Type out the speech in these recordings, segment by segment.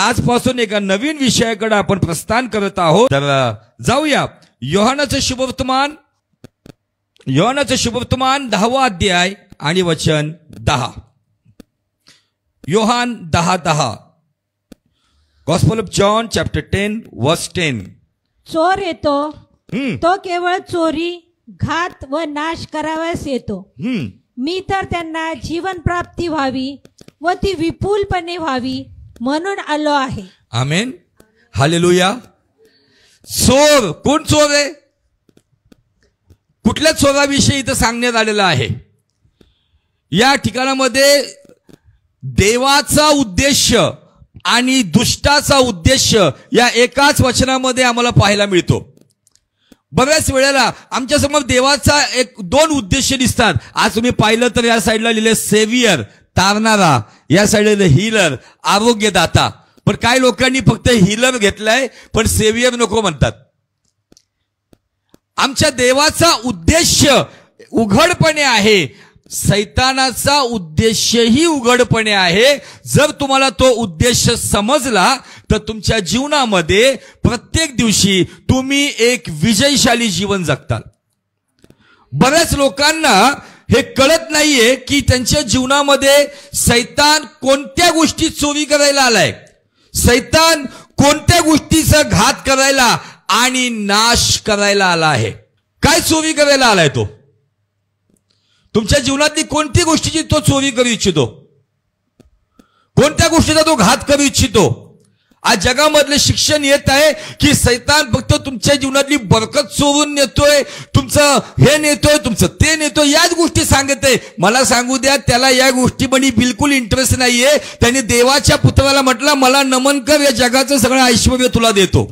आजपासून एका नवीन विषयाकडे आपण प्रस्थान करत आहोत. तर जाऊया योहानाचं शुभवर्तमान 10वा अध्याय आणि वचन 10. योहान 10:10. Gospel of John chapter 10 verse 10. चोर येतो, तो केवळ चोरी, घात व नाश करावयास येतो. मी तर त्यांना जीवन प्राप्ती व्हावी व ती विपुलपणे व्हावी म्हणून आलो आहे. आमेन, हालेलुया. चोर, कोण चोर आहे? कुठल्या चोराविषयी इथं सांगण्यात आलेलं आहे? या ठिकाणामध्ये देवाचा उद्देश आणि दुष्टाचा उद्देश या एकाच वचनामध्ये आम्हाला पाहायला मिळतो. बऱ्याच वेळेला आमच्या समोर देवाचा 2 उद्देश दिसतात. आज तुम्ही पाहिलं तर या साईडला लिहिले सेव्हियर, तारणारा, या साईडला हीलर, आरोग्यदाता. पण काही लोकांनी फक्त हीलर घेतलाय पण सेव्हियर नको म्हणतात. आमच्या देवाचा उद्देश उघडपणे आहे, सैतानाचा उद्देशही उघडपणे आहे. जर तुम्हाला तो उद्देश समजला तर तुमच्या जीवनामध्ये प्रत्येक दिवशी तुम्ही एक विजयशाली जीवन जगताल. बऱ्याच लोकांना हे कळत नाहीये की त्यांच्या जीवनामध्ये सैतान कोणत्या गोष्टी चोरी करायला आलाय, सैतान कोणत्या गोष्टीचा घात करायला आणि नाश करायला आला आहे. काय चोरी करायला आलाय तो? तुमच्या जीवनातली कोणती गोष्टीची तो चोरी करू इच्छितो? कोणत्या गोष्टीचा तो घात करू इच्छितो? आज जगामधले शिक्षण येत आहे की सैतान फक्त तुमच्या जीवनातली बरकत चोरून नेतोय, तुमचं हे नेतोय, तुमचं ते नेतोय, याच गोष्टी सांगत आहे. मला सांगू द्या, त्याला या गोष्टीमध्ये बिलकुल इंटरेस्ट नाहीये. त्याने देवाच्या पुत्राला म्हटलं, मला नमन कर, या जगाचं सगळं ऐश्वर्य तुला देतो.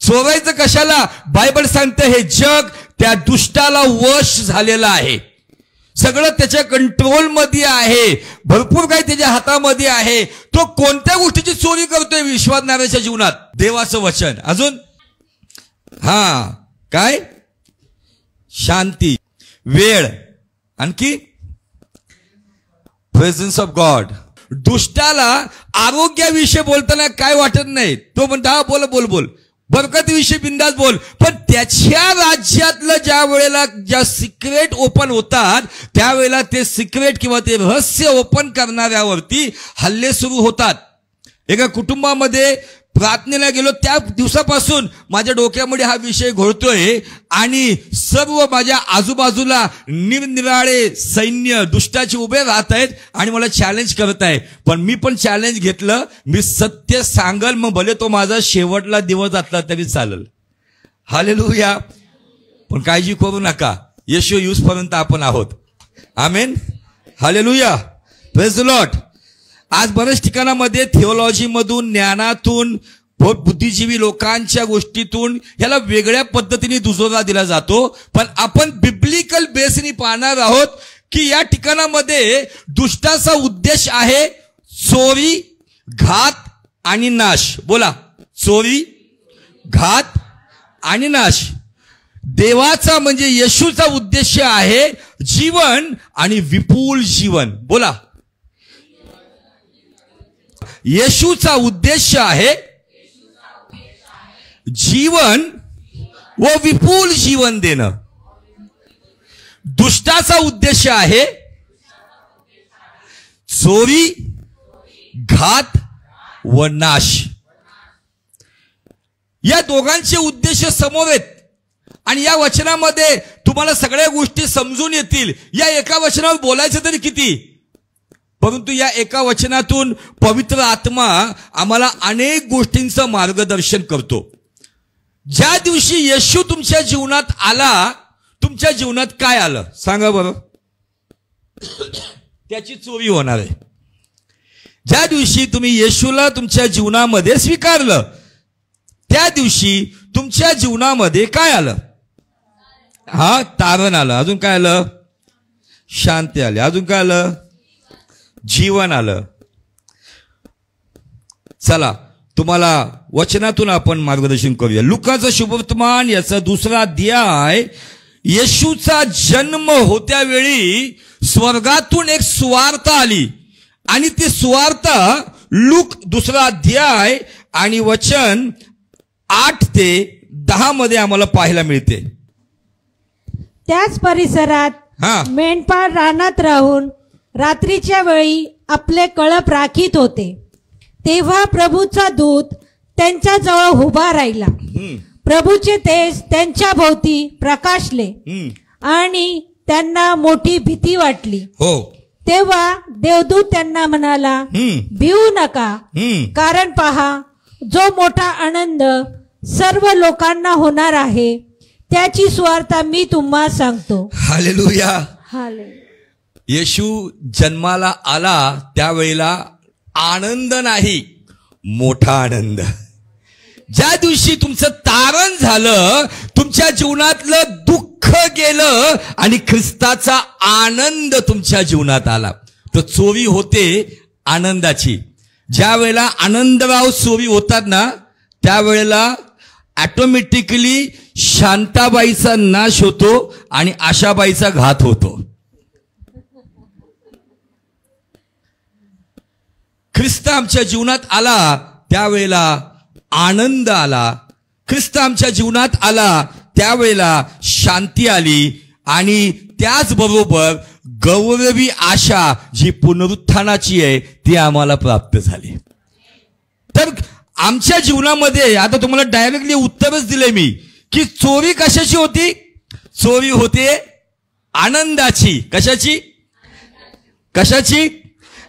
चोरायचं कशाला? बायबल सांगते हे जग त्या दुष्टाला वश झालेलं आहे. सगळं त्याच्या कंट्रोल मध्ये आहे, भरपूर काही त्याच्या हातामध्ये आहे. तो कोणत्या गोष्टीची चोरी करतोय विश्वासणाऱ्याच्या जीवनात? देवाचं वचन. अजून काय? शांती, वेळ, आणखी प्रेझेन्स ऑफ गॉड. दुष्टाला आरोग्याविषयी बोलताना काय वाटत नाही. तो म्हणता बोल बोल बोल, बरकतीविषयी बिंदास बोल. पण त्याच्या राज्यातलं ज्या वेळेला ज्या सिक्रेट ओपन होतात त्यावेळेला ते सिक्रेट किंवा ते रहस्य ओपन करणाऱ्यावरती हल्ले सुरू होतात. एका कुटुंबामध्ये प्रार्थनेला गेलो, त्या दिवसापासून माझ्या डोक्यामध्ये हा विषय घोळतोय आणि सर्व माझ्या आजूबाजूला निरनिराळे सैन्य दुष्टाचे उभे राहत आहेत आणि मला चॅलेंज करत आहे. पण मी पण चॅलेंज घेतलं, मी सत्य सांगल, मग भले तो माझा शेवटला दिवस असला तरी चालेल. हालेलुया. पण काळजी करू नका, येशू येऊसपर्यंत आपण आहोत. आमेन, हालेलुया, प्रेज द लॉर्ड. आज बऱ्याच ठिकाणामध्ये थिओलॉजी मधून, ज्ञानातून, बुद्धिजीवी लोकांच्या गोष्टीतून याला वेगळ्या पद्धतीने दुजोरा दिला जातो. पण आपण बिब्लिकल बेसनी पाहणार आहोत की या ठिकाणामध्ये दुष्टाचा उद्देश आहे चोरी, घात आणि नाश. बोला, चोरी, घात आणि नाश. देवाचा म्हणजे येशूचा उद्देश आहे जीवन आणि विपुल जीवन. बोला, येशूचा उद्देश आहे जीवन व विपुल जीवन देणं. दुष्टाचा उद्देश आहे चोरी, घात व नाश. या दोघांचे उद्देश समोर आहेत आणि या वचनामध्ये तुम्हाला सगळ्या गोष्टी समजून येतील. या एका वचनावर बोलायचं तरी किती, परंतु या एका वचनातून पवित्र आत्मा आम्हाला अनेक गोष्टींचं मार्गदर्शन करतो. ज्या दिवशी येशू तुमच्या जीवनात आला, तुमच्या जीवनात काय आलं सांगा बरं? त्याची चोरी होणार आहे. ज्या दिवशी तुम्ही येशूला तुमच्या जीवनामध्ये स्वीकारलं, त्या दिवशी तुमच्या जीवनामध्ये काय आलं? तारण आलं. अजून काय आलं? शांती आली. अजून काय आलं? जीवन आलं. चला तुम्हाला वचनातून आपण मार्गदर्शन करूया. लुकाचं शुभवर्तमान याचा 2रा अध्याय. येशूचा जन्म होत्या वेळी स्वर्गातून एक सुवार्ता आली आणि ती सुवार्ता लूक 2रा अध्याय आणि वचन 8 ते 10 मध्ये आम्हाला पाहायला मिळते. त्याच परिसरात मेंढपाळ रानात राहून रात्रीच्या वेळी आपले कळप राखीत होते. तेव्हा प्रभूचा दूत त्यांच्या जवळ उभा राहिला. प्रभूचे तेज त्यांच्या भोवती प्रकाशले आणि त्यांना मोठी भीती वाटली. तेव्हा देवदूत त्यांना म्हणाला, भिवू नका, कारण पहा, जो मोठा आनंद सर्व लोकांना होणार आहे त्याची सुवार्ता मी तुम्हा सांगतो. हालेलुया. हालेलुया. येशू जन्माला आला त्यावेळेला आनंद नाही, मोठा आनंद. ज्या दिवशी तुमचं तारण झालं, तुमच्या जीवनातलं दुःख गेलं आणि ख्रिस्ताचा आनंद तुमच्या जीवनात आला, तर चोरी होते आनंदाची. ज्या वेळेला आनंदराव चोरी होतात ना, त्यावेळेला ऑटोमॅटिकली शांताबाईचा नाश होतो आणि आशाबाईचा घात होतो. ख्रिस्त आमच्या जीवनात आला त्यावेळेला आनंद आला. ख्रिस्त आमच्या जीवनात आला त्यावेळेला शांती आली आणि त्याचबरोबर गौरवी आशा जी पुनरुत्थानाची आहे ती आम्हाला प्राप्त झाली. तर आमच्या जीवनामध्ये आता तुम्हाला डायरेक्टली उत्तरच दिले मी की चोरी कशाची होती. चोरी होते आनंदाची. कशाची? कशाची?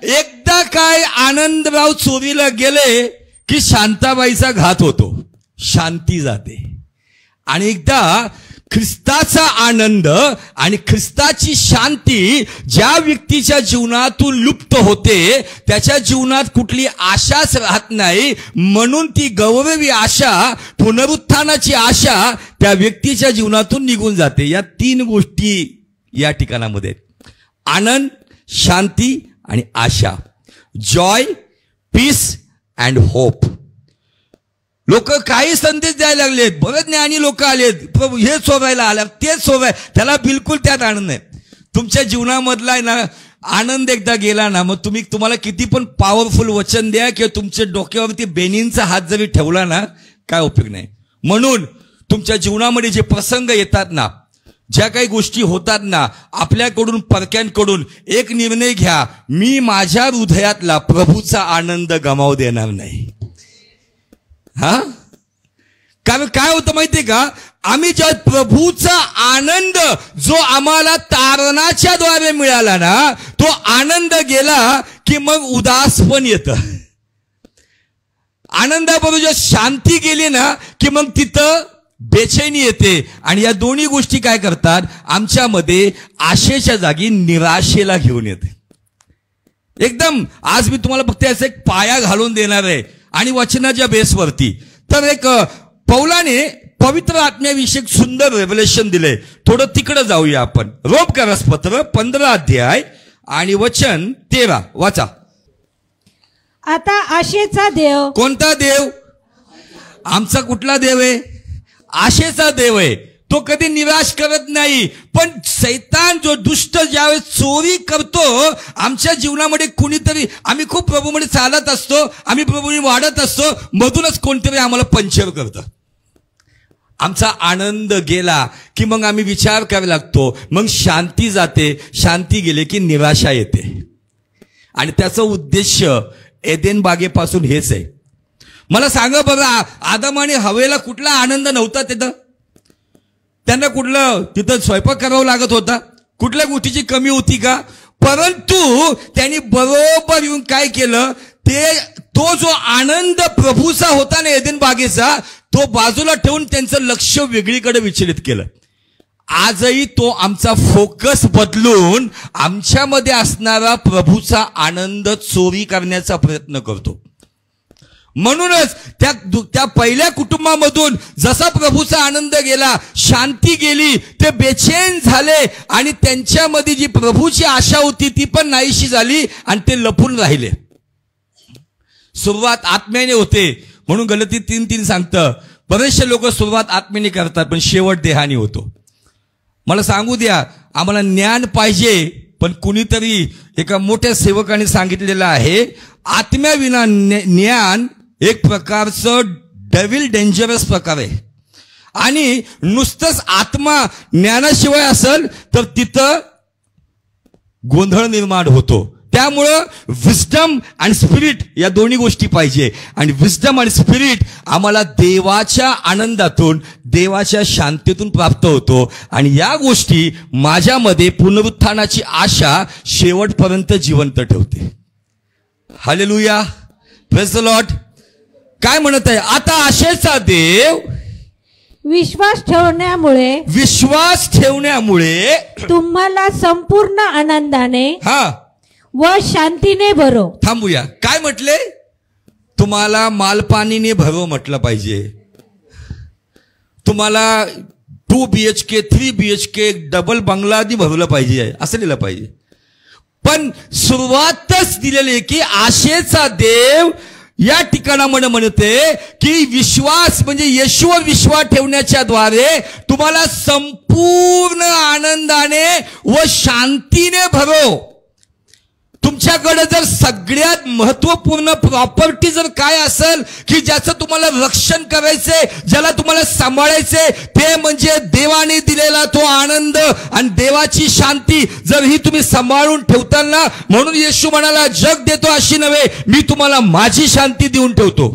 एकदा काय आनंदराव चोरीला गेले की शांताबाईचा घात होतो, शांती जाते. आणि एकदा ख्रिस्ताचा आनंद आणि ख्रिस्ताची शांती ज्या व्यक्तीच्या जीवनातून लुप्त होते त्याच्या जीवनात कुठली आशाच राहत नाही. म्हणून ती गौरवी आशा, पुनरुत्थानाची आशा त्या व्यक्तीच्या जीवनातून निघून जाते. या 3 गोष्टी या ठिकाणामध्ये: आनंद, शांती आणि आशा. Joy, peace and hope. लोक काही संदेश द्यायला लागलेत, बरेच ज्ञानी लोक आलेत, प्रभू हे चोरायला आल्या, तेच चोराय, त्याला बिलकुल त्यात आनंद नाही. तुमच्या जीवनामधला आहे ना आनंद एकदा गेला ना, मग तुम्हाला किती पण पॉवरफुल वचन द्या किंवा तुमच्या डोक्यावरती बेनींचा हात जरी ठेवला ना, काय उपयोग नाही. म्हणून तुमच्या जीवनामध्ये जे प्रसंग येतात ना, ज्या काही गोष्टी होतात ना, आपल्याकडून परक्यांकडून एक निर्णय घ्या, मी माझ्या हृदयातला प्रभूचा आनंद गमावू देणार नाही. कारण काय होतं माहितीये का, आम्ही ज्या प्रभूचा आनंद जो आम्हाला तारणाच्या द्वारे मिळाला ना, तो आनंद गेला की मग उदास पण येतं. आनंदाबरोबर शांती गेली ना की मग तिथं बेचैनी येते. आणि या दोन्ही गोष्टी काय करतात, आमच्यामध्ये आशेच्या जागी निराशेला घेऊन येते. एकदम आज मी तुम्हाला फक्त याचा एक पाया घालून देणार आहे आणि वचनाच्या बेसवरती. तर एक पौलाने पवित्र आत्म्याविषयक सुंदर रेव्हलेशन दिले. थोडं तिकडे जाऊया आपण. रोमकरास पत्र 15 अध्याय आणि वचन 13 वाचा. आता आशेचा देव. कोणता देव? आमचा कुठला देव आहे? आशेचा देव आहे. तो कधी निराश करत नाही. पण सैतान जो दुष्ट ज्यावेळेस चोरी करतो आमच्या जीवनामध्ये, कुणीतरी आम्ही खूप प्रभूमध्ये चालत असतो, आम्ही प्रभूने वाढत असतो, मधूनच कोणतरी आम्हाला पंचर करतं. आमचा आनंद गेला की मग आम्ही विचार करायला लागतो, मग शांती जाते. शांती गेली की निराशा येते. आणि त्याचा उद्देश एदेन बागेपासून हेच आहे. मला सांगा बघा, आदम आणि हवेला कुठला आनंद नव्हता तिथं? त्यांना कुठलं तिथं स्वयंपाक करावा लागत होता? कुठल्या गोष्टीची कमी होती का? परंतु त्यांनी बरोबर येऊन काय केलं, तो जो आनंद प्रभूचा होता ना एदेन बागेचा, तो बाजूला ठेवून त्यांचं लक्ष वेगळीकडे विचलित केलं. आजही तो आमचा फोकस बदलून आमच्यामध्ये असणारा प्रभूचा आनंद चोरी करण्याचा प्रयत्न करतो. म्हणूनच त्या पहिल्या कुटुंबामधून जसा प्रभूचा आनंद गेला, शांती गेली, ते बेचैन झाले आणि त्यांच्यामध्ये जी प्रभूची आशा होती ती पण नाहीशी झाली आणि ते लपून राहिले. सुरुवात आत्म्याने होते म्हणून गलती 3:3 सांगतं, बरेचसे लोक सुरुवात आत्म्याने करतात पण शेवट देहाने होतो. मला सांगू द्या, आम्हाला ज्ञान पाहिजे पण कुणीतरी एका मोठ्या सेवकाने सांगितलेलं आहे, आत्म्याविना ज्ञान एक प्रकारचं डेव्हिल डेंजरस प्रकार आहे. आणि नुसतंच आत्मा ज्ञानाशिवाय असेल तर तिथं गोंधळ निर्माण होतो. त्यामुळं विस्डम आणि स्पिरिट या दोन्ही गोष्टी पाहिजे. आणि विस्डम आणि स्पिरिट आम्हाला देवाच्या आनंदातून, देवाच्या शांतीतून प्राप्त होतो. आणि या गोष्टी माझ्यामध्ये पुनरुत्थानाची आशा शेवटपर्यंत जिवंत ठेवते. Hallelujah, praise the Lord. काय म्हणत आहे आता? आशेचा देव विश्वास ठेवण्यामुळे तुम्हाला संपूर्ण आनंदाने व शांतीने भरो. थांबूया. काय म्हटले? तुम्हाला मालपाणीने भरो म्हटलं पाहिजे. तुम्हाला 2 BHK 3 BHK डबल बंगलादी भरवलं पाहिजे, असं लिहिलं पाहिजे. पण सुरुवातच दिलेली की आशेचा देव या ठिकाणामध्ये म्हणते की विश्वास म्हणजे येशूवर विश्वास ठेवण्याच्या द्वारे तुम्हाला संपूर्ण आनंदाने व शांतीने भरो. तुमच्याकडे जर सगळ्यात महत्वपूर्ण प्रॉपर्टी जर काय असेल की ज्याचं तुम्हाला रक्षण करायचंय, ज्याला तुम्हाला सांभाळायचंय, ते म्हणजे देवाने दिलेला तो आनंद आणि देवाची शांती. जर ही तुम्ही सांभाळून ठेवताना, म्हणून येशू म्हणाला, जग देतो अशी नव्हे, मी तुम्हाला माझी शांती देऊन ठेवतो.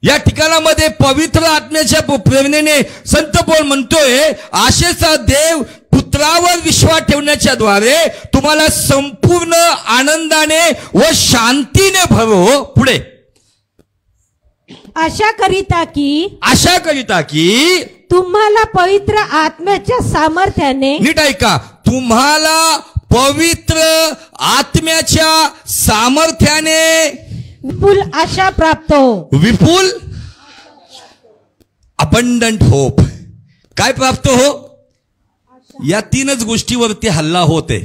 या ठिकाणामध्ये पवित्र आत्म्याच्या प्रेरणेने संत पौल म्हणतोय, आशेचा देव पुत्रावर विश्वास ठेवण्याच्या द्वारे तुम्हाला संपूर्ण आनंदाने व शांतीने भरो. पुढे आशा करिता की तुम्हाला पवित्र आत्म्याच्या सामर्थ्याने, नीट ऐका, तुम्हाला पवित्र आत्म्याच्या सामर्थ्याने विपुल आशा प्राप्त हो. विपुल अबंडंट होप. काय प्राप्त हो? या 3च गोष्टीवरती हल्ला होते.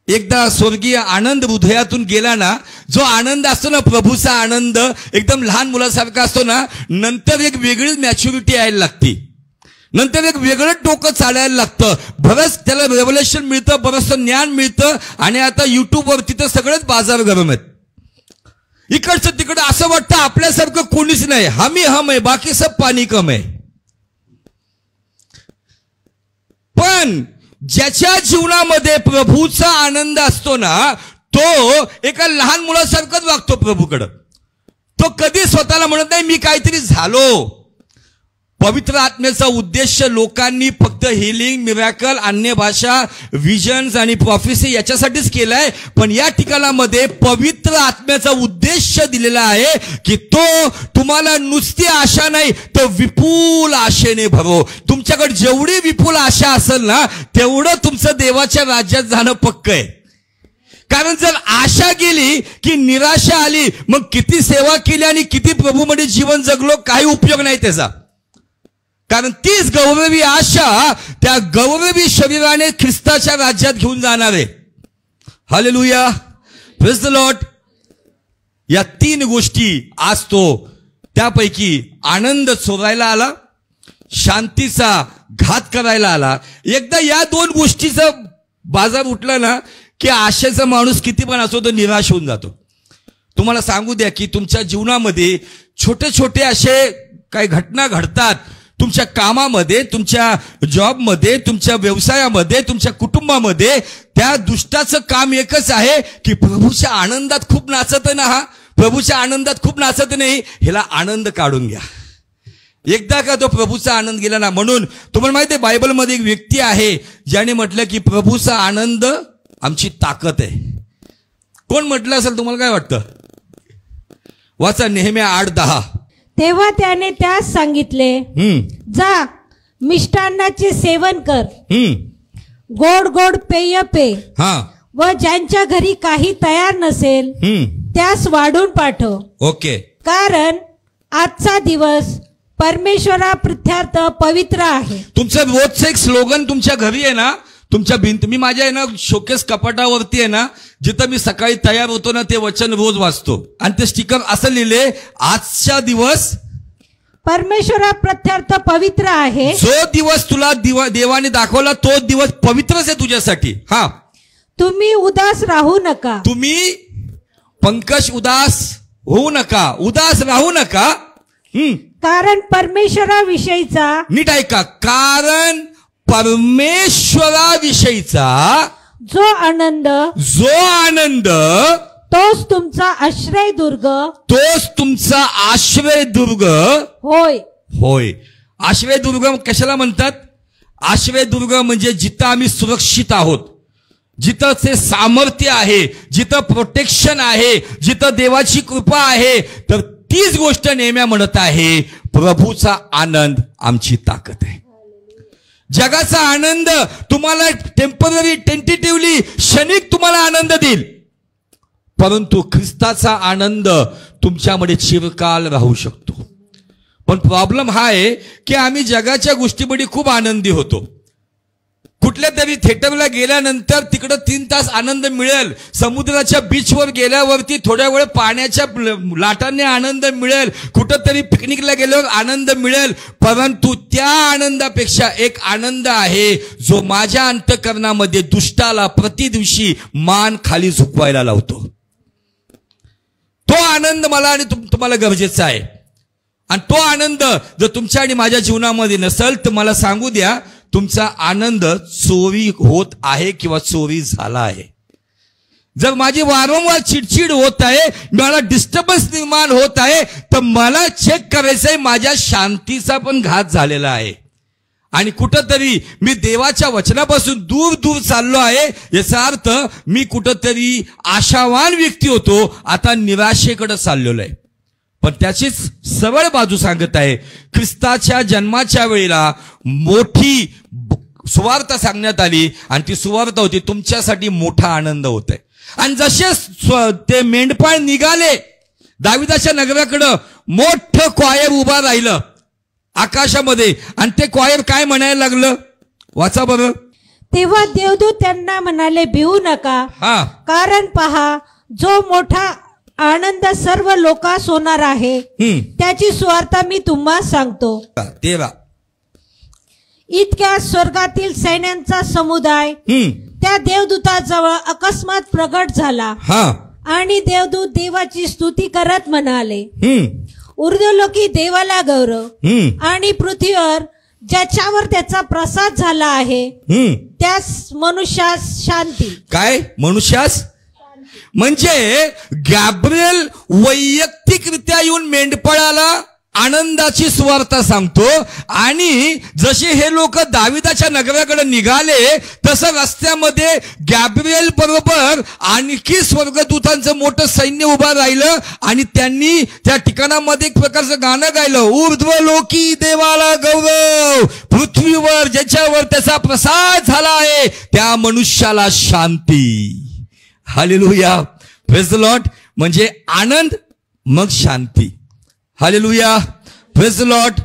एकदा स्वर्गीय आनंद हृदयातून गेला ना, जो आनंद असतो ना, प्रभूचा आनंद एकदम लहान मुलासारखा असतो ना, नंतर एक वेगळीच मॅच्युरिटी यायला लागते, नंतर एक वेगळं डोकं चालायला लागतं. बरंच त्याला रेव्हलेशन मिळतं, बरंचसं ज्ञान मिळतं. आणि आता युट्यूबवरती तर सगळेच बाजार गरम आहेत. इकडचं तिकडं असं वाटतं आपल्यासारखं कोणीच नाही, हम आहे, बाकी सब पाणी कम आहे. पण ज्याच्या जीवनामध्ये प्रभूचा आनंद असतो ना, तो एका लहान मुलासारखंच वागतो प्रभूकडं. तो कधी स्वतःला म्हणत नाही मी काहीतरी झालो. पवित्र आत्म्याचा उद्देश लोकांनी फक्त हिलिंग, मिरॅकल, अन्य भाषा, विजन्स आणि प्रॉफेसी याच्यासाठीच केलाय. पण या ठिकाणामध्ये पवित्र आत्म्याचा उद्देश दिलेला आहे की तो तुम्हाला नुसती आशा नाही तर विपुल आशेने भरो. तुमच्याकडे जेवढी विपुल आशा असेल ना, तेवढं तुमचं देवाच्या राज्यात जाणं पक्क आहे. कारण जर आशा गेली की निराशा आली, मग किती सेवा केली आणि किती प्रभूमध्ये जीवन जगलो, काही उपयोग नाही त्याचा. कारण तीच गौरवी आशा त्या गौरवी शरीराने ख्रिस्ताच्या राज्यात घेऊन जाणार आहे. Hallelujah, praise the Lord. या 3 गोष्टी आज तो त्यापैकी आनंद चोरायला आला, शांतीचा घात करायला आला. एकदा या 2 गोष्टीचा बाजार उठला ना की आशेचा माणूस किती पण असो तो निराश होऊन जातो. तुम्हाला सांगू द्या की तुमच्या जीवनामध्ये छोटे छोटे असे काही घटना घडतात, तुमच्या कामामध्ये, तुमच्या जॉबमध्ये, तुमच्या व्यवसायामध्ये, तुमच्या कुटुंबामध्ये. त्या दुष्टाचं काम एकच आहे की प्रभूच्या आनंदात खूप नाचत ना, हा प्रभूच्या आनंदात खूप नाचत नाही, ह्याला आनंद काढून घ्या. एकदा का तो प्रभूचा आनंद गेला ना. म्हणून तुम्हाला माहिती आहे बायबलमध्ये एक व्यक्ती आहे ज्याने म्हटलं की प्रभूचा आनंद आमची ताकद आहे. कोण म्हटलं असेल तुम्हाला काय वाटतं? वाचा नेहम्या 8:10. तेव्हा त्याने त्यास सांगितले, जा मिष्टान्नाचे सेवन कर, गोड गोड पेय पे, व ज्यांच्या घरी काही तयार नसेल त्यास वाढून पाठव. ओके. कारण आजचा दिवस परमेश्वरा प्रित्यार्थ पवित्र आहे. तुमचं रोजचं एक स्लोगन तुमच्या घरी आहे ना, तुमच्या भिंत, मी माझ्या आहे ना शोकेस कपाटावरती आहे ना, जिथं मी सकाळी तयार होतो ना ते वचन रोज वाचतो. आणि ते स्टिकर असं लिहिले, आजचा दिवस परमेश्वरा प्रत्यर्थ पवित्र आहे. जो दिवस तुला देवाने दाखवला तो दिवस पवित्रच आहे तुझ्यासाठी. हा, तुम्ही उदास राहू नका. तुम्ही पंकज उदास होऊ नका, उदास राहू नका. कारण परमेश्वराविषयीचा, नीट ऐका, कारण परमेश्वराविषयीचा जो आनंद तोच तुमचा आश्रयदुर्ग, तोच तुमचा आश्रयदुर्ग होय. होय. आश्रयदुर्ग कशाला म्हणतात? आश्रयदुर्ग म्हणजे जिथं आम्ही सुरक्षित आहोत, जिथं ते सामर्थ्य आहे, जिथं प्रोटेक्शन आहे, जिथं देवाची कृपा आहे. तर तीच गोष्ट नेहमी म्हणत आहे, प्रभूचा आनंद आमची ताकद आहे. जगाचा आनंद तुम्हाला टेम्पररी, टेंटेटिव्हली, क्षणिक तुम्हाला आनंद देईल, परंतु ख्रिस्ताचा आनंद तुमच्यामध्ये चिरकाल राहू शकतो. पण प्रॉब्लेम हा आहे की आम्ही जगाच्या गोष्टीमध्ये खूप आनंदी होतो. कुठल्या तरी थिएटरला गेल्यानंतर तिकडं 3 तास आनंद मिळेल, समुद्राच्या बीचवर गेल्यावरती थोड्या वेळ पाण्याच्या लाटांनी आनंद मिळेल, कुठंतरी पिकनिकला गेल्यावर आनंद मिळेल, परंतु त्या आनंदापेक्षा एक आनंद आहे जो माझ्या अंतःकरणामध्ये दुष्टाला प्रतिदिवशी मान खाली झुकवायला लावतो. तो आनंद मला आणि तुम्हाला गरजेचा आहे. आणि तो आनंद जर तुमच्या आणि माझ्या जीवनामध्ये नसेल तर मला सांगू द्या, तुमचा आनंद चोरी होत आहे किंवा चोरी झाला आहे. जर माझी वारंवार चिडचिड होत आहे, मला डिस्टर्बन्स निर्माण होत आहे, तर मला चेक करायचंय माझ्या शांतीचा पण घात झालेला आहे आणि कुठंतरी मी देवाच्या वचनापासून दूर दूर चाललो आहे. याचा अर्थ मी कुठंतरी आशावान व्यक्ती होतो, आता निराशेकडे चाललेलो आहे. पण त्याचीच सरळ बाजू सांगत आहे, ख्रिस्ताच्या जन्माच्या वेळेला मोठी सुवार्ता सांगण्यात आली आणि ती सुवार्ता होती तुमच्यासाठी मोठा आनंद होत आहे. आणि जसे ते मेंढपाळ निघाले दाविदाच्या नगराकडं, मोठं क्वायर उभा राहिलं आकाशामध्ये आणि ते क्वायर काय म्हणायला लागलं, वाचा बरं. तेव्हा देवदूत त्यांना म्हणाले, भिवू नका, कारण पहा जो मोठा आनंद सर्व लोकांस होणार आहे, त्याची सुवार्ता मी तुम्हाला सांगतो. तेव्हा इतक्या स्वर्गातील सैन्यांचा समुदाय त्या देवदूताजवळ अकस्मात प्रगट झाला आणि देवदूत देवाची स्तुती करत म्हणाले, ऊर्ध्वलोकी देवाला गौरव आणि पृथ्वीवर ज्याच्यावर त्याचा प्रसाद झाला आहे त्यास मनुष्यास शांती. काय मनुष्यास? म्हणजे गॅब्रिएल वैयक्तिकरित्या येऊन मेंढपाळाला आनंदाची सुवार्ता सांगतो आणि जसे हे लोक दाविदाच्या नगराकडे निघाले तसं रस्त्यामध्ये गॅब्रिएल बरोबर आणखी स्वर्गदूतांचं मोठं सैन्य उभं राहिलं आणि त्यांनी त्या ठिकाणामध्ये एक प्रकारचं गाणं गायलं, ऊर्ध्वलोकी देवाला गौरव, पृथ्वीवर ज्याच्यावर त्याचा प्रसाद झाला आहे त्या मनुष्याला शांती. Hallelujah, praise the lord. म्हणजे आनंद मग शांती. Hallelujah, praise the lord.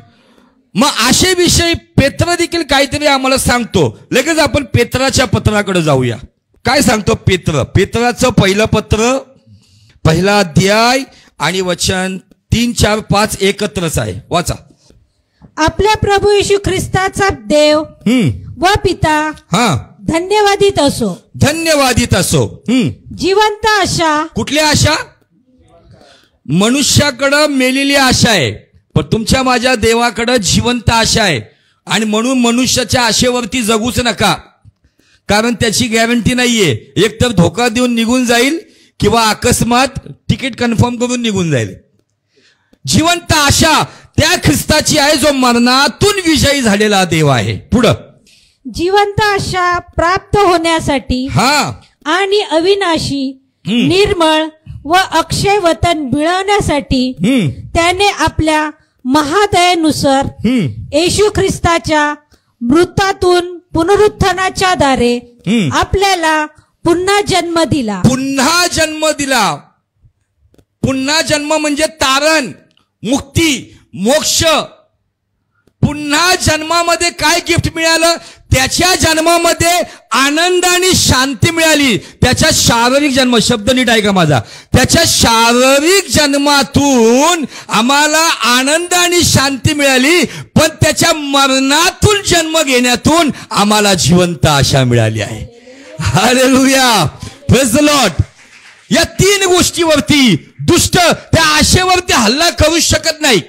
मग अशेविषयी पेत्र देखील काहीतरी आम्हाला सांगतो. लगेच आपण पेत्राच्या पत्राकडे जाऊया. काय सांगतो पेत्र? पेत्राचं पहिलं पत्र, पहिला अध्याय आणि वचन 3, 4, 5 एकत्रच आहे, वाचा. आपल्या प्रभू येशू ख्रिस्ताचा देव व पिता धन्यवादित असो, धन्यवादित असो. जिवंत आशा. कुठली आशा? मनुष्याकडं मेलेली आशा आहे, पण तुमच्या माझ्या देवाकडं जिवंत आशा आहे. आणि म्हणून मनुष्याच्या आशेवरती जगूच नका, कारण त्याची गॅरंटी नाहीये. एकतर धोका देऊन निघून जाईल किंवा अकस्मात तिकीट कन्फर्म करून निघून जाईल. जिवंत आशा त्या ख्रिस्ताची आहे जो मरणातून विजयी झालेला देव आहे. पुढं जिवंत आशा प्राप्त होण्यासाठी आणि अविनाशी, निर्मळ व अक्षय वतन मिळवण्यासाठी त्याने आपल्या महादयेनुसार येशू ख्रिस्ताच्या मृतातून पुनरुत्थानाच्या द्वारे आपल्याला पुन्हा जन्म दिला. पुन्हा जन्म दिला. पुन्हा जन्म म्हणजे तारण, मुक्ती, मोक्ष. पुन्हा जन्मामध्ये काय गिफ्ट मिळालं? त्याच्या जन्मामध्ये आनंद आणि शांती मिळाली. त्याच्या शारीरिक जन्म, शब्द नीट ऐका माझा, त्याच्या शारीरिक जन्मातून आम्हाला आनंद आणि शांती मिळाली, पण त्याच्या मरणातून जन्म घेण्यातून आम्हाला जिवंत आशा मिळाली आहे. Hallelujah, praise the Lord. या 3 गोष्टीवरती दुष्ट त्या आशेवरती हल्ला करू शकत नाही,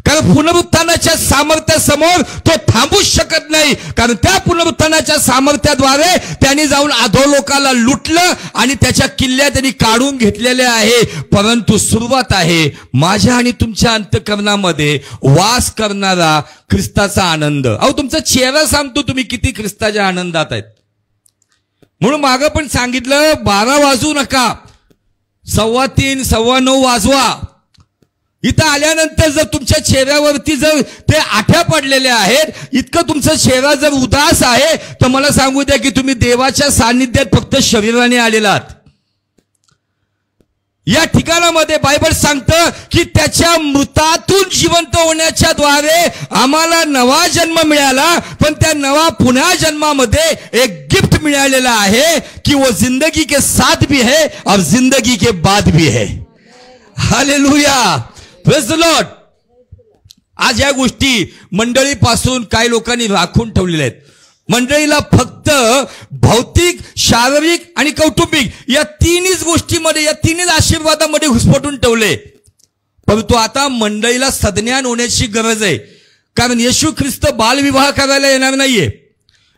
कारण पुनरुत्थानाच्या सामर्थ्यासमोर तो थांबूच शकत नाही. कारण त्या पुनरुत्थानाच्या सामर्थ्याद्वारे त्यांनी जाऊन अधोलोकाला लुटलं आणि त्याच्या किल्ल्या त्यांनी काढून घेतलेल्या आहे. परंतु सुरुवात आहे माझ्या आणि तुमच्या अंतःकरणामध्ये वास करणारा ख्रिस्ताचा आनंद. अहो, तुमचा चेहरा सांगतो तुम्ही किती ख्रिस्ताच्या आनंदात आहेत. म्हणून मागं पण सांगितलं 12 वाजू नका, 3:15 9:15 वाजवा. इथं आल्यानंतर जर तुमच्या चेहऱ्यावरती जर ते आठ्या पडलेल्या आहेत, इतकं तुमचा चेहरा जर उदास आहे, तर मला सांगू द्या की तुम्ही देवाच्या सान्निध्यात फक्त शरीराने आलेला आहात. या ठिकाणामध्ये बायबल सांगतं की त्याच्या मृतातून जिवंत होण्याच्या द्वारे आम्हाला नवा जन्म मिळाला, पण त्या नवा पुन्हा जन्मामध्ये एक गिफ्ट मिळालेला आहे की वो जिंदगी के साथ भी है और जिंदगी के बाद भी है. Hallelujah, praise the Lord. आज या गोष्टी मंडळीपासून काही लोकांनी राखून ठेवलेल्या आहेत. मंडळीला फक्त भौतिक, शारीरिक आणि कौटुंबिक या 3च गोष्टीमध्ये, या 3च आशीर्वादामध्ये घुसपटून ठेवले. परंतु आता मंडळीला सज्ञान होण्याची गरज आहे, कारण येशू ख्रिस्त बालविवाह करायला येणार नाहीये.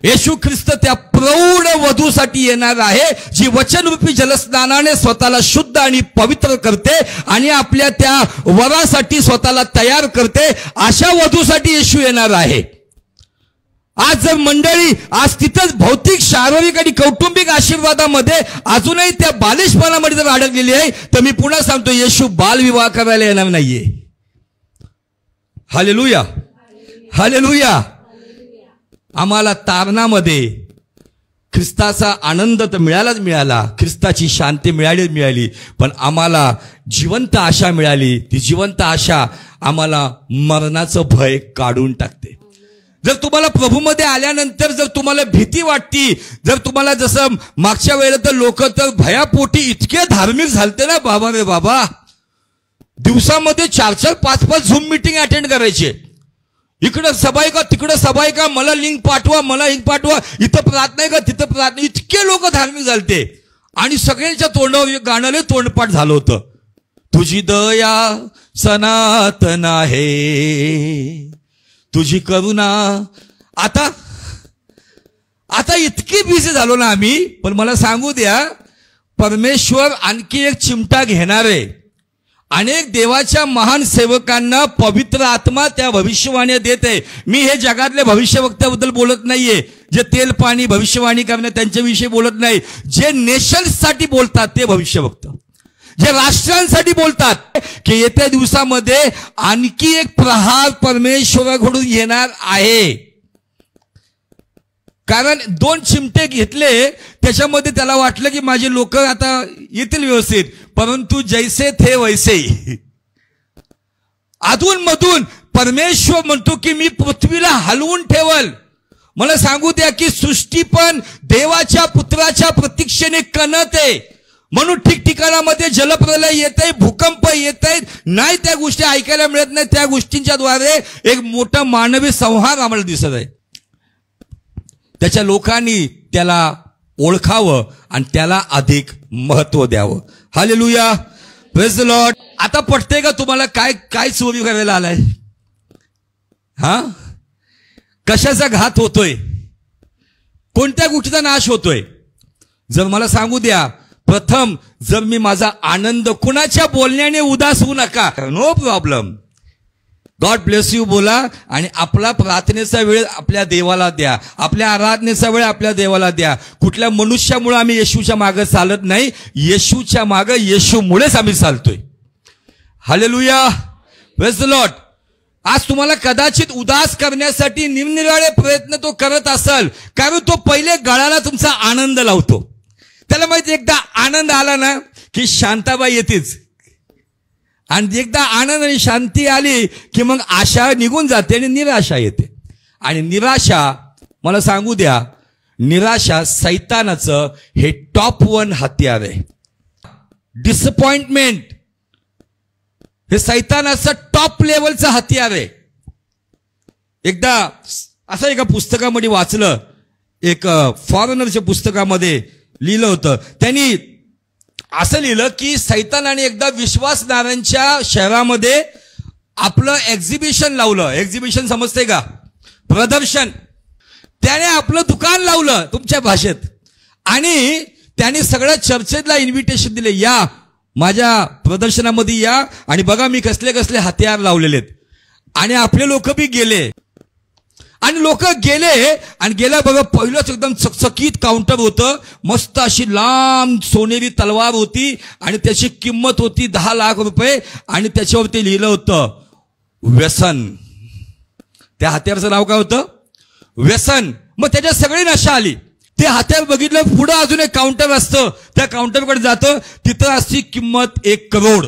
येशू ख्रिस्त त्या प्रौढ वधूसाठी येणार आहे, जी वचनरूपी जलस्नानाने स्वतःला शुद्ध आणि पवित्र करते आणि आपल्या त्या वरासाठी स्वतःला तयार करते. अशा वधूसाठी येशू येणार आहे. आज जर मंडळी आज तिथंच भौतिक, शारीरिक आणि कौटुंबिक आशीर्वादामध्ये अजूनही त्या बालिशपणामध्ये जर अडकलेली आहे, तर मी पुन्हा सांगतो, येशू बालविवाह करायला येणार नाहीये. Hallelujah, hallelujah. आम्हाला तारणामध्ये ख्रिस्ताचा आनंद तर मिळालाच मिळाला, ख्रिस्ताची शांती मिळाली, पण आम्हाला जिवंत आशा मिळाली. ती जिवंत आशा आम्हाला मरणाचं भय काढून टाकते. जर तुम्हाला प्रभूमध्ये आल्यानंतर जर तुम्हाला भीती वाटती, जर तुम्हाला जसं मागच्या वेळेला तर लोक तर भयापोटी इतके धार्मिक झालते ना, बाबा रे बाबा, दिवसामध्ये 4-4 5-5 झूम मीटिंग अटेंड करायचे. इकडं सभा आहे का, तिकडं सभा आहे का, मला लिंक पाठवा, मला लिंक पाठवा, इथं प्रार्थना आहे का, तिथं प्रार्थना. इतके लोक धार्मिक झालते आणि सगळ्यांच्या तोंडावर गाणं तोंडपाठ झालं होतं, तुझी दया सनातन आहे, तुझी करुणा. आता इतकी बिझी झालो ना आम्ही. पण मला सांगू द्या, परमेश्वर आणखी एक चिमटा घेणार आहे. अनेक देवाच्या महान सेवकांना पवित्र आत्मा त्या भविष्यवाणी देते. मी हे जगातल्या भविष्यवक्त्याबद्दल बोलत नाहीये, जे तेल पाणी भविष्यवाणी करणे त्यांच्याविषयी बोलत नाही. जे नेशन्ससाठी बोलतात ते भविष्यवक्ता, जे राष्ट्रांसाठी बोलतात की येत्या दिवसामध्ये आणखी एक प्रहार परमेश्वराकडून येणार आहे. कारण 2 चिमटे घेतले, त्याच्यामध्ये त्याला वाटलं की माझे लोक आता येतील व्यवस्थित, परंतु जैसे थे वैसे. अधून मधून परमेश्वर म्हणतो की मी पृथ्वीला हलवून ठेवल. मला सांगू द्या की सृष्टी पण देवाच्या पुत्राच्या प्रतीक्षेने कणते. म्हणून ठिकठिकाणामध्ये जलप्रलय येते, भूकंप येत आहेत, नाही त्या गोष्टी ऐकायला मिळत नाही. त्या गोष्टींच्या द्वारे एक मोठा मानवी संहार आम्हाला दिसत आहे. त्याच्या लोकांनी त्याला ओळखावं आणि त्याला अधिक महत्व द्यावं. Hallelujah, praise the Lord. आता पटते का तुम्हाला काय काय चोरी करायला आलाय? कशाचा घात होतोय, कोणत्या गोष्टीचा नाश होतोय? जर मला सांगू द्या, प्रथम जर मी माझा आनंद कुणाच्या बोलण्याने उदास होऊ नका, no problem, God bless you बोला आणि आपला प्रार्थनेचा वेळ आपल्या देवाला द्या, आपल्या आराधनेचा वेळ आपल्या देवाला द्या. कुठल्या मनुष्यामुळे आम्ही येशूच्या मागे चालत नाही, येशूच्या मागे येशूमुळेच आम्ही चालतोय. Hallelujah, praise the Lord. आज तुम्हाला कदाचित उदास करण्यासाठी निरनिराळे प्रयत्न तो करत असेल, कारण तो पहिले गळाला तुमचा आनंद लावतो. त्याला माहिती एकदा आनंद आला ना की शांताबाई येतेच, आणि एकदा आनंद आणि शांती आली की मग आशा निघून जाते आणि निराशा येते. आणि निराशा, मला सांगू द्या, निराशा सैतानाचं हे टॉप 1 हत्यार आहे. डिसअपॉइंटमेंट हे सैतानाचं टॉप लेवलचं हत्यार आहे. एकदा असं एका पुस्तकामध्ये वाचलं, एक फॉरेनरच्या पुस्तकामध्ये लिहिलं होतं. त्यांनी असं लिहिलं की सैतानाने एकदा विश्वासणाऱ्यांच्या शहरामध्ये आपलं एक्झिबिशन लावलं. एक्झिबिशन समजते का? प्रदर्शन. त्याने आपलं दुकान लावलं तुमच्या भाषेत, आणि त्याने सगळ्या चर्चेला इन्व्हिटेशन दिले, या माझ्या प्रदर्शनामध्ये या आणि बघा मी कसले कसले हत्यार लावलेले. आणि आपले लोक बी गेले, आणि लोक गेले, आणि गेल्या बघा पहिलंच एकदम चकचकीत काउंटर होतं. मस्त अशी लांब सोनेरी तलवार होती, आणि त्याची किंमत होती 10 लाख रुपये, आणि त्याच्यावरती लिहिलं होतं व्यसन. त्या हत्याराचं नाव काय होतं? व्यसन. मग त्याच्यात सगळी नशा आली. ते हत्यार बघितलं, पुढं अजून एक काउंटर असतं, त्या काउंटरकडे जातं, तिथं असती किंमत 1 करोड.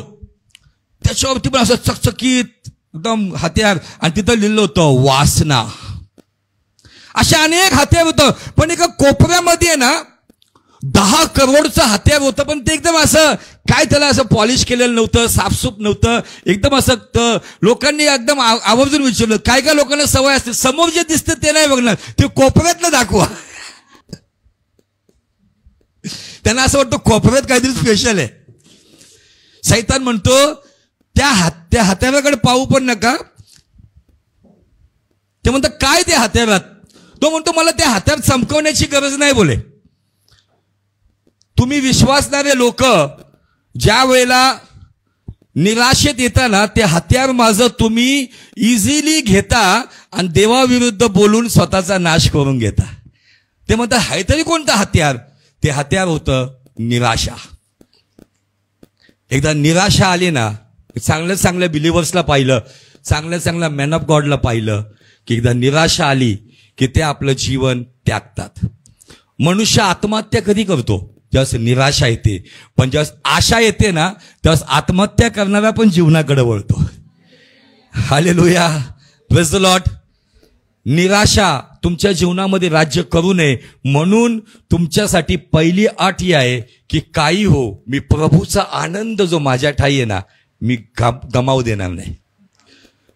त्याच्यावरती पण असं चकचकीत एकदम हत्यार, आणि तिथं लिहिलं होतं वासना. अशा अनेक हत्यार होतं, पण एका कोपऱ्यामध्ये ना 10 करोडचं हत्यार होतं, पण ते एकदम असं काय त्याला असं पॉलिश केलेलं नव्हतं, साफसूफ नव्हतं, एकदम असं. लोकांनी एकदम आवर्जून विचारलं, काय काय लोकांना सवय असते, समोर जे दिसतं ते नाही बघणार, ते कोपऱ्यातलं दाखवा. त्यांना असं वाटतं कोपऱ्यात काहीतरी स्पेशल आहे. सैतान म्हणतो त्या हत्याराकडे पाहू पण नका. ते म्हणतात काय ते हत्यारात? तो म्हणतो मला ते हत्यार चमकवण्याची गरज नाही. बोले तुम्ही विश्वासणारे लोक ज्या वेळेला निराशेत येताना ते हत्यार माझं तुम्ही इझिली घेता आणि देवाविरुद्ध बोलून स्वतःचा नाश करून घेता. ते म्हणतात हाय तरी कोणतं हत्यार? ते हत्यार होतं निराशा. एकदा निराशा आली ना, चांगल्या चांगल्या बिलिव्हर्सला पाहिलं, चांगल्या चांगल्या मॅन ऑफ गॉडला पाहिलं की एकदा निराशा आली की ते आपलं जीवन त्यागतात. मनुष्य आत्महत्या कधी करतो? ज्यावेळेस निराशा येते. पण ज्यावेळेस आशा येते ना, त्यावेळेस आत्महत्या करणारा पण जीवनाकडे वळतो. Hallelujah, praise the Lord. निराशा तुमच्या जीवनामध्ये राज्य करू नये म्हणून तुमच्यासाठी पहिली अट ही आहे की काही हो, मी प्रभूचा आनंद जो माझ्या ठाई आहे ना, मी गमावू देणार नाही,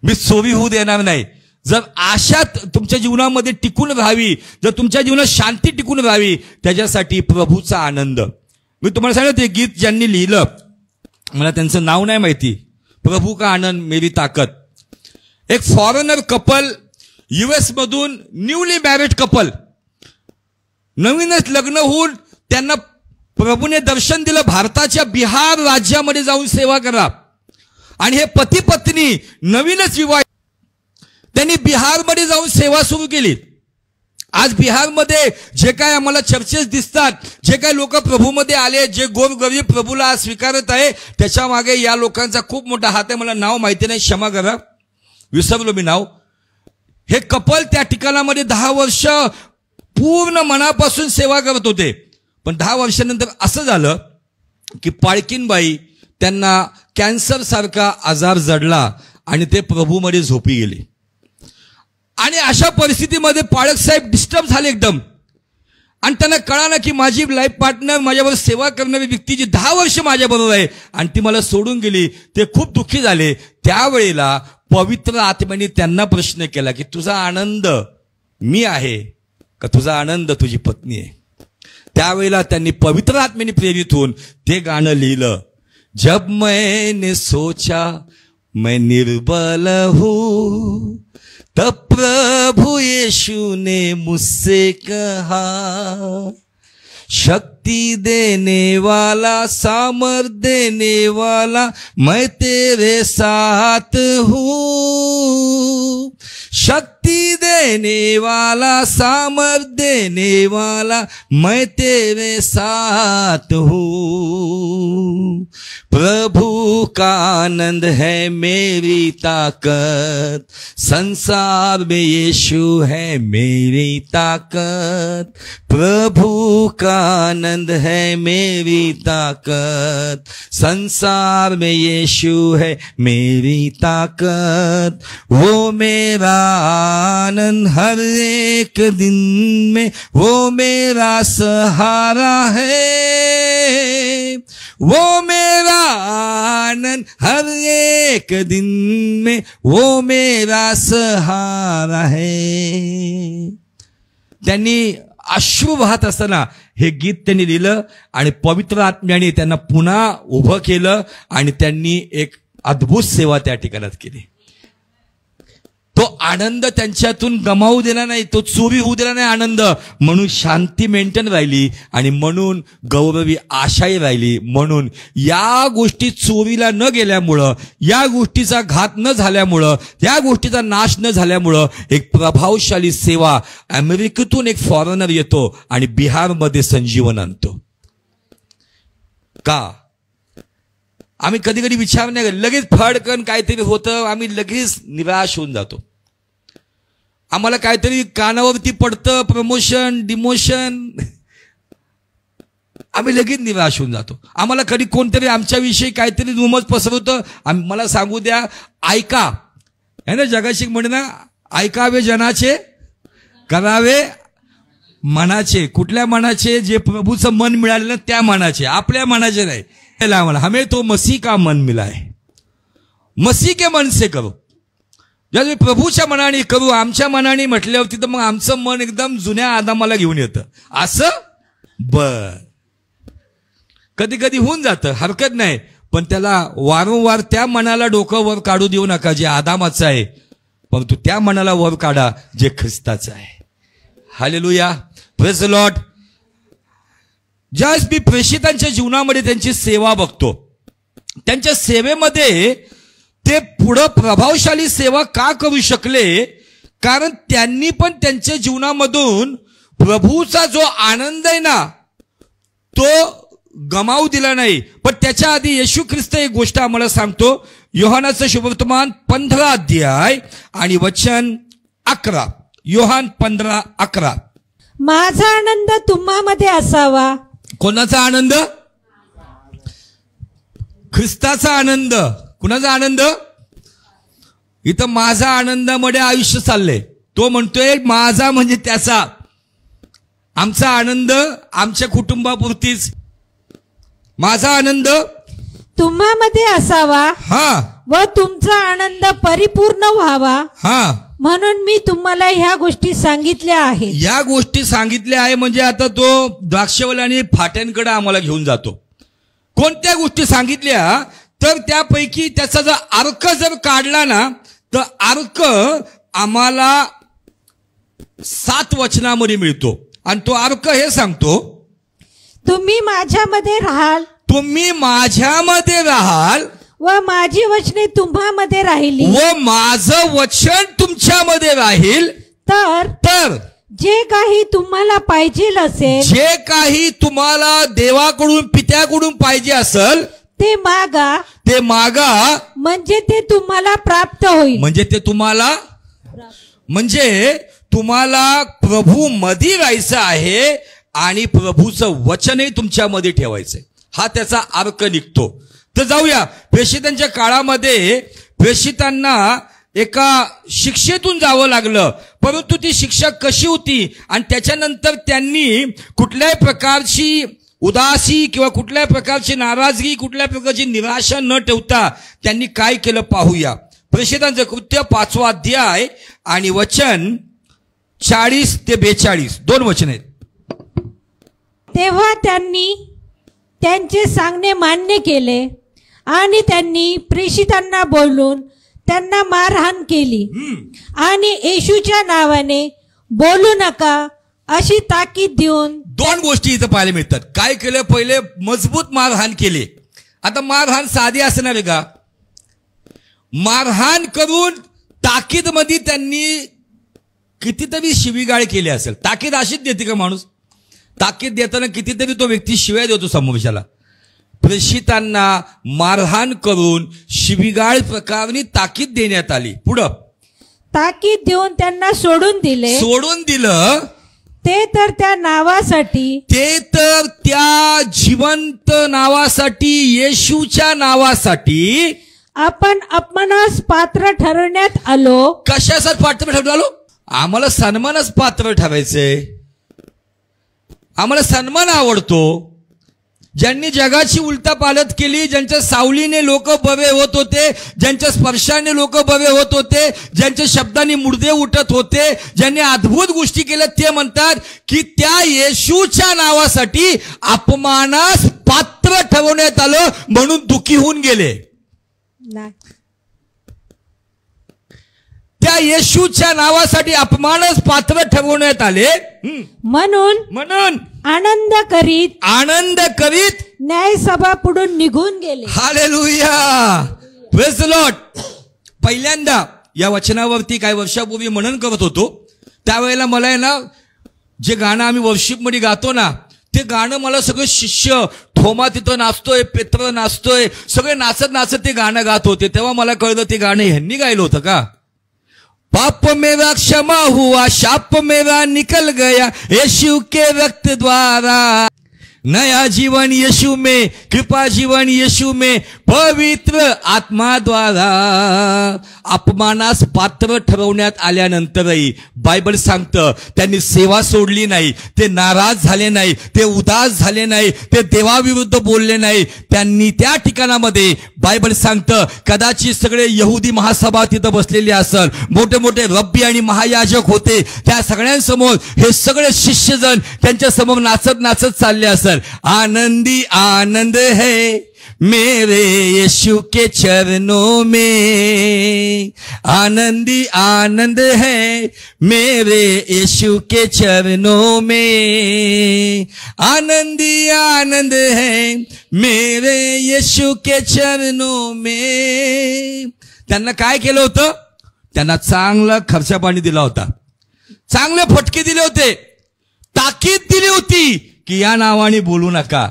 मी चोरी होऊ देणार नाही. जर आशा तुमच्या जीवनामध्ये टिकून राहावी, जर तुमच्या जीवनात शांती टिकून राहावी, त्याच्यासाठी प्रभूचा आनंद. मी तुम्हाला सांगितलं ते गीत ज्यांनी लिहिलं, मला त्यांचं नाव नाही माहिती, प्रभू का आनंद मेरी ताकद. एक फॉरेनर कपल, US मधून न्यूली मॅरिड कपल, नवीनच लग्न होऊन त्यांना प्रभूने दर्शन दिलं, भारताच्या बिहार राज्यामध्ये जाऊन सेवा करा. आणि हे पती पत्नी नवीनच विवाह, त्यांनी बिहारमध्ये जाऊन सेवा सुरू केली. आज बिहारमध्ये जे काय आम्हाला चर्चेस दिसतात, जे काय लोक प्रभूमध्ये आले, जे गोरगरीब प्रभूला स्वीकारत आहे, त्याच्या मागे या लोकांचा खूप मोठा हात आहे. मला नाव माहिती नाही, क्षमा करा, विसरलो मी नाव. हे कपल त्या ठिकाणामध्ये 10 वर्ष पूर्ण मनापासून सेवा करत होते. पण 10 वर्षानंतर असं झालं की पाळकीनबाई त्यांना कॅन्सर सारखा आजार जडला आणि ते प्रभूमध्ये झोपी गेले. आणि अशा परिस्थितीमध्ये पाळक साहेब डिस्टर्ब झाले एकदम, आणि त्यांना कळालं की माझी लाईफ पार्टनर, माझ्याबरोबर सेवा करणारी व्यक्ती जी 10 वर्ष माझ्याबरोबर आहे आणि ती मला सोडून गेली, ते खूप दुःखी झाले. त्यावेळेला पवित्र आत्म्याने त्यांना प्रश्न केला की तुझा आनंद मी आहे का तुझा आनंद तुझी पत्नी आहे? त्यावेळेला त्यांनी पवित्र आत्म्याने प्रेरित होऊन ते गाणं लिहिलं, जब मैंने सोचा मैं निर्बल हूं तब प्रभु यीशु ने मुझसे कहा, शक्ति देने वाला, सामर्थ देने वाला, मैं तेरे साथ हूँ. शक्ति देने वाला, सामर्थ देने वाला, मैं तेरे साथ हूँ. प्रभु का आनंद है मेरी ताकत, संसार में यीशु है मेरी ताकत. प्रभु का आनंद है मेरी ताकत, संसार में यीशु है मेरी ताकत. वो मेरा आनंद हर एक दिन में वो मेरा सहारा है, वो मेरा आनंद हर एक दिन में वो मेरा सहारा है. त्यांनी अश्रू वाहत असताना हे गीत त्यांनी लिहिलं आणि पवित्र आत्म्याने त्यांना पुन्हा उभं केलं आणि त्यांनी एक अद्भुत सेवा त्या ठिकाणात केली. तो आनंद त्यांच्यातून गमावू दिला नाही, तो चोरी होऊ दिला नाही आनंद. म्हणून शांती मेंटेन राहिली आणि म्हणून गौरवी आशाही राहिली. म्हणून या गोष्टी चोरीला न गेल्यामुळं, या गोष्टीचा घात न झाल्यामुळं, या गोष्टीचा नाश न झाल्यामुळं एक प्रभावशाली सेवा. अमेरिकेतून एक फॉरेनर येतो आणि बिहारमध्ये संजीवन आणतो. का? आम्ही कधी कधी विचार नाही, लगेच फडकन काहीतरी होतं, आम्ही लगेच निराश होऊन जातो. आम्हाला काहीतरी कानावरती पडतं, प्रमोशन, डिमोशन, आम्ही लगेच निराश होऊन जातो. आम्हाला कधी कोणतरी आमच्याविषयी काहीतरी रुमर्स पसरवतं, मला सांगू द्या, ऐका, है ना, जगाशी म्हणे ना, ऐकावे जनाचे, करावे मनाचे. कुठल्या मनाचे? जे प्रभूचं मन मिळालेलं त्या मनाचे, आपल्या मनाचे नाही. हमें तो मसीह का मन मिला है, मसीह के मन से करो. ज्यावेळी प्रभूच्या मनाने करू, आमच्या मनाने म्हटल्यावरती तर मग आमचं मन एकदम जुन्या आदामाला घेऊन येतं. असं बर कधी कधी होऊन जातं, हरकत नाही. पण त्याला वारंवार त्या मनाला डोकं वर काढू देऊ नका जे आदामाचं आहे, परंतु त्या मनाला वर काढा जे ख्रिस्ताचं आहे. Hallelujah, praise the Lord. ज्यावेळेस मी प्रेषितांच्या जीवनामध्ये त्यांची सेवा बघतो, त्यांच्या सेवेमध्ये ते पुढं प्रभावशाली सेवा का करू शकले? कारण त्यांनी पण त्यांच्या जीवनामधून प्रभूचा जो आनंद आहे ना तो गमावू दिला नाही. पण त्याच्या आधी येशू ख्रिस्त एक गोष्ट आम्हाला सांगतो. योहानाचं शुभवर्तमान 15 अध्याय आणि वचन 11. योहान 15:11. माझा आनंद तुम्हामध्ये असावा. कोणाचा आनंद? ख्रिस्ताचा आनंद. कुणाचा आनंद? इथं माझा आनंदामध्ये आयुष्य चाललंय. तो म्हणतोय माझा म्हणजे त्याचा. आमचा आनंद आमच्या कुटुंबापुरतीच. माझा आनंद तुम्हामध्ये असावा व तुमचा आनंद परिपूर्ण व्हावा, म्हणून मी तुम्हाला ह्या गोष्टी सांगितल्या आहेत. या गोष्टी सांगितल्या आहे म्हणजे आता तो द्राक्षवल आणि फाट्यांकडे आम्हाला घेऊन जातो. कोणत्या गोष्टी सांगितल्या? तर त्यापैकी त्याचा जर अर्क जर काढला ना तर अर्क आम्हाला 7 वचनामध्ये मिळतो. आणि तो अर्क हे सांगतो, तुम्ही माझ्यामध्ये राहाल, तुम्ही माझ्यामध्ये राहाल व माझी वचने तुम्हामध्ये राहिली, व माझं वचन तुमच्यामध्ये राहील. तर जे काही तुम्हाला पाहिजे असेल, जे काही तुम्हाला देवाकडून पित्याकडून पाहिजे असेल ते मागा, म्हणजे ते तुम्हाला प्राप्त होईल. म्हणजे तुम्हाला प्रभू मध्ये राहायचं आहे आणि प्रभूचं वचनही तुमच्यामध्ये ठेवायचंय. हा त्याचा अर्क निघतो. तर जाऊया. प्रेषितांच्या काळामध्ये प्रेषितांना एका शिक्षेतून जावं लागलं, परंतु ती शिक्षा कशी होती आणि त्याच्यानंतर त्यांनी कुठल्याही प्रकारची उदासी किंवा कुठल्याही प्रकारची नाराजगी, कुठल्या प्रकारची निराशा न ठेवता त्यांनी काय केलं पाहूया. प्रेषितांचं कृत्य 5 अध्याय आणि वचन 40 ते 42 2 वचन आहेत. तेव्हा त्यांनी त्यांचे सांगणे मान्य केले आणि त्यांनी प्रेषितांना बोलून त्यांना मारहाण केली आणि येशूच्या नावाने बोलू नका अशी ताकीद देऊन. 2 गोष्टी इथं पाहायला मिळतात. काय केलं? पहिले मजबूत मारहाण केली. आता मारहाण साधी असणार आहे का? मारहाण करून ताकीद मध्ये त्यांनी कितीतरी शिवीगाळ केली असेल. ताकीद अशीच देते का माणूस? ताकीद देताना कितीतरी तो व्यक्ती शिव्या देतो समोरच्याला. प्रेषितांना मारहाण करून शिवीगाळ प्रकारे ताकीद देण्यात आली. पुढं ताकीद देऊन त्यांना सोडून दिलं. ते तर त्या जिवंत नावासाठी, येशूच्या नावासाठी आपण अपमानास पात्र ठरवण्यात आलो. कशासाठी पात्र ठरवण्यात आलो? आम्हाला सन्मानास पात्र ठरायचंय. आम्हाला सन्मान आवडतो. ज्यांनी जगाची उलटापालट केली, ज्यांच्या सावलीने लोक बरे होत होते, ज्यांच्या स्पर्शाने लोक बरे होत होते, ज्यांच्या शब्दांनी मुर्दे उठत होते, ज्यांनी अद्भुत गोष्टी केल्या, ते म्हणतात की त्या येशूच्या नावासाठी अपमानास पात्र ठरवण्यात आलं म्हणून दुःखी होऊन गेले. त्या येशूच्या नावासाठी अपमानास पात्र ठरवण्यात आले म्हणून आनंद करीत न्यायसभा पुढून निघून गेले. Hallelujah, praise the Lord. पहिल्यांदा या वचनावरती काही वर्षापूर्वी मनन करत होतो, त्यावेळेला मला आहे ना, जे गाणं आम्ही वर्शिप मध्ये गातो ना, ते गाणं मला सगळे शिष्य, थोमा तिथं नाचतोय, पेत्र नाचतोय, सगळे नाचत नाचत ते गाणं गात होते. तेव्हा मला कळलं ते गाणं ह्यांनी गायलं होतं का. पाप मेरा क्षमा हुआ, शाप मेरा निकल गया, यीशु के रक्त द्वारा नया जीवन यीशु में, कृपा जीवन यीशु में, पवित्र आत्मा द्वारा. अपमानास पात्र ठरवण्यात आल्यानंतरही बायबल सांगतं त्यांनी सेवा सोडली नाही, ते नाराज झाले नाही, ते उदास झाले नाही, ते देवाविरुद्ध बोलले नाही. त्यांनी त्या ठिकाणामध्ये बायबल सांगतं कदाचित सगळे यहुदी महासभा तिथं बसलेले असल, मोठे मोठे रब्बी आणि महायाजक होते, त्या सगळ्यांसमोर हे सगळे शिष्यजन त्यांच्या समोर नाचत नाचत चालले असल. आनंदी आनंद है मेरे यीशु के चरणों में, आनंदी आनंद है मेरे यीशु के चरणों में, आनंदी आनंद है मेरे यीशु के चरणों में. त्यांना काय केलं होतं? त्यांना चांगला खर्चा पाणी दिला होता, चांगले फटके दिले होते, ताकीद दिली होती की या नावाने बोलू नका.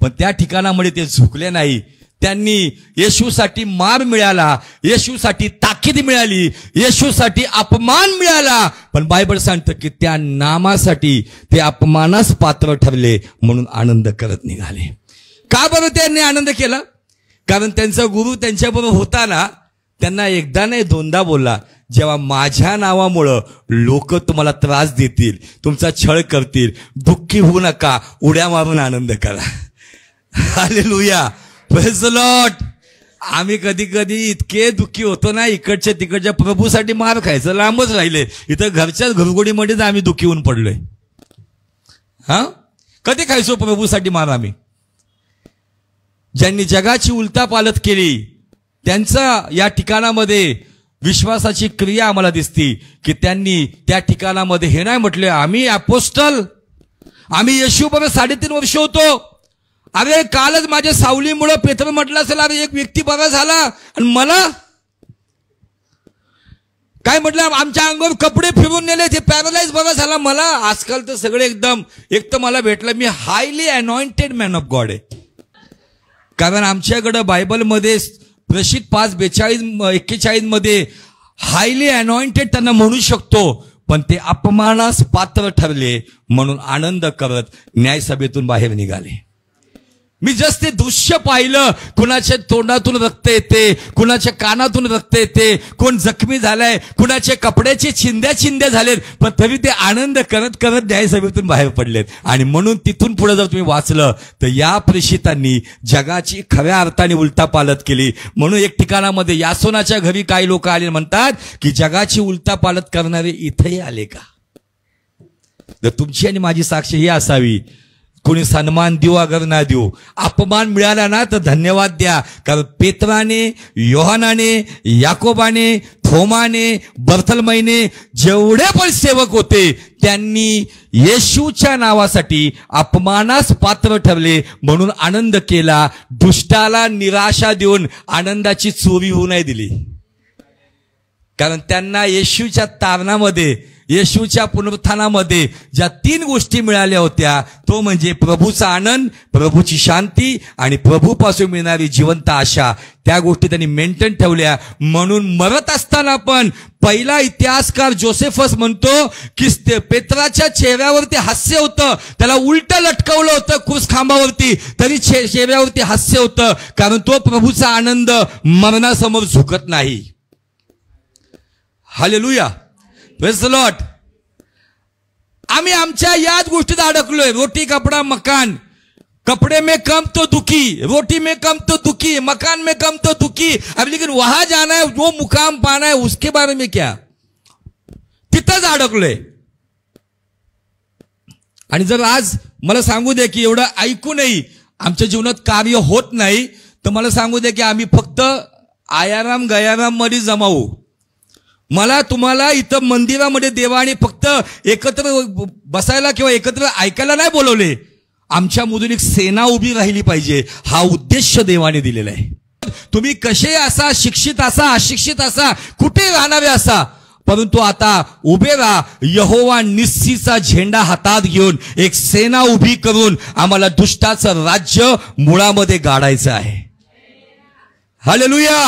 पण त्या ठिकाणामध्ये ते झुकले नाही. त्यांनी येशूसाठी मार मिळाला, येशूसाठी ताकीद मिळाली, येशूसाठी अपमान मिळाला, पण बायबल सांगतं की त्या नामासाठी ते अपमानास पात्र ठरले म्हणून आनंद करत निघाले. का बरं त्यांनी आनंद केला? कारण त्यांचा गुरु त्यांच्याबरोबर होता ना, त्यांना एकदा नाही दोनदा बोलला, जेव्हा माझ्या नावामुळं लोक तुम्हाला त्रास देतील, तुमचा छळ करतील, दुःखी होऊ नका, उड्या मारून आनंद करा. Hallelujah, praise the Lord. आम्ही कधी कधी इतके दुःखी होतो ना, इकडच्या तिकडच्या प्रभूसाठी मार खायचं लांबच राहिले, इथं घरच्याच घरगोडीमध्येच आम्ही दुःखी होऊन पडलोय. कधी खायचो प्रभूसाठी मार आम्ही? ज्यांनी जगाची उलटापालट केली त्यांचा या ठिकाणामध्ये विश्वासाची क्रिया आम्हाला दिसती की त्यांनी त्या ठिकाणामध्ये हे नाही म्हटले आम्ही अपोस्टल, आम्ही येशू बरोबर 3.5 वर्ष होतो. अरे कालच माझ्या सावलीमुळे पेत्र म्हटलं असेल, अरे एक व्यक्ती बरा झाला, आणि मला काय म्हटलं, आमच्या अंगावर कपडे फिरून नेले, ते पॅरालाइज बरा झाला. मला आजकाल तर सगळे एकदम, एक तर मला भेटलं, मी highly anointed man of God आहे. कारण आमच्याकडं बायबलमध्ये प्रशित 5:42-41 मध्ये हायली अनॉइंटेड त्यांना म्हणू शकतो, पण ते अपमानास पात्र ठरले म्हणून आनंद करत न्यायसभेतून बाहेर निघाले. मी जस्ट ते दृश्य पाहिलं, कुणाच्या तोंडातून रक्त येते, कुणाच्या कानातून रक्त येते, कोण जखमी झालाय, कुणाचे कपड्याचे चिंध्या झालेत, पण तरी ते आनंद करत करत न्यायसभेतून बाहेर पडलेत. आणि म्हणून तिथून पुढे जर तुम्ही वाचलं तर या प्रेषितांनी जगाची खऱ्या अर्थाने उलटापालट केली. म्हणून एक ठिकाणामध्ये यासोनाच्या घरी काही लोक आले, म्हणतात की जगाची उलटापालट करणारे इथेही आले का? तर तुमची आणि माझी साक्ष ही असावी, कोणी सन्मान देऊ अगर ना देऊ, अपमान मिळाला ना तर धन्यवाद द्या. कारण पेत्राने, योहानाने, याकोबाने, थोमाने, बर्थलमैने जेवढे पण सेवक होते त्यांनी येशूच्या नावासाठी अपमानास पात्र ठरले म्हणून आनंद केला. दुष्टाला निराशा देऊन आनंदाची चोरी होऊ नाही दिली. कारण त्यांना येशूच्या तारणामध्ये येशूच्या पुनरुत्थानामध्ये ज्या 3 गोष्टी मिळाल्या होत्या, तो म्हणजे प्रभूचा आनंद, प्रभूची शांती आणि प्रभूपासून मिळणारी जिवंत आशा. त्या गोष्टी त्यांनी मेंटेन ठेवल्या. म्हणून मरत असताना पण पहिला इतिहासकार जोसेफस म्हणतो की पेत्राच्या चेहऱ्यावरती हास्य होतं. त्याला उलट लटकवलं होतं क्रूस खांबावरती, तरी चेहऱ्यावरती हास्य होतं, कारण तो प्रभूचा आनंद मरणासमोर झुकत नाही. Hallelujah, praise the Lord. आम्ही आमच्या याच गोष्टीत अडकलोय. रोटी कपडा मकान. कपड़े में कम तो दुखी, रोटी में कम तो दुखी, मकान में कम तो दुखी. अब लेकिन वहां जाना है, वो मुकाम पाना है, उसके बारे में क्या? तिथंच अडकलोय. आणि जर आज मला सांगू दे की एवढं ऐकूनही आमच्या जीवनात कार्य होत नाही, तर मला सांगू दे की आम्ही फक्त आयाराम गयाराम मध्ये जमावू. मला तुम्हाला इथं मंदिरामध्ये देवाने फक्त एकत्र बसायला किंवा एकत्र ऐकायला नाही बोलवले. आमच्यामधून एक सेना उभी राहिली पाहिजे, हा उद्देश देवाने दिलेला आहे. तुम्ही कसे असा, शिक्षित असा, अशिक्षित असा, कुठे राहणारे असा, परंतु आता उभे राहा. यहोवा निस्सीचा झेंडा हातात घेऊन एक सेना उभी करून आम्हाला दुष्टाचं राज्य मुळामध्ये गाडायचं आहे. हालेलुया.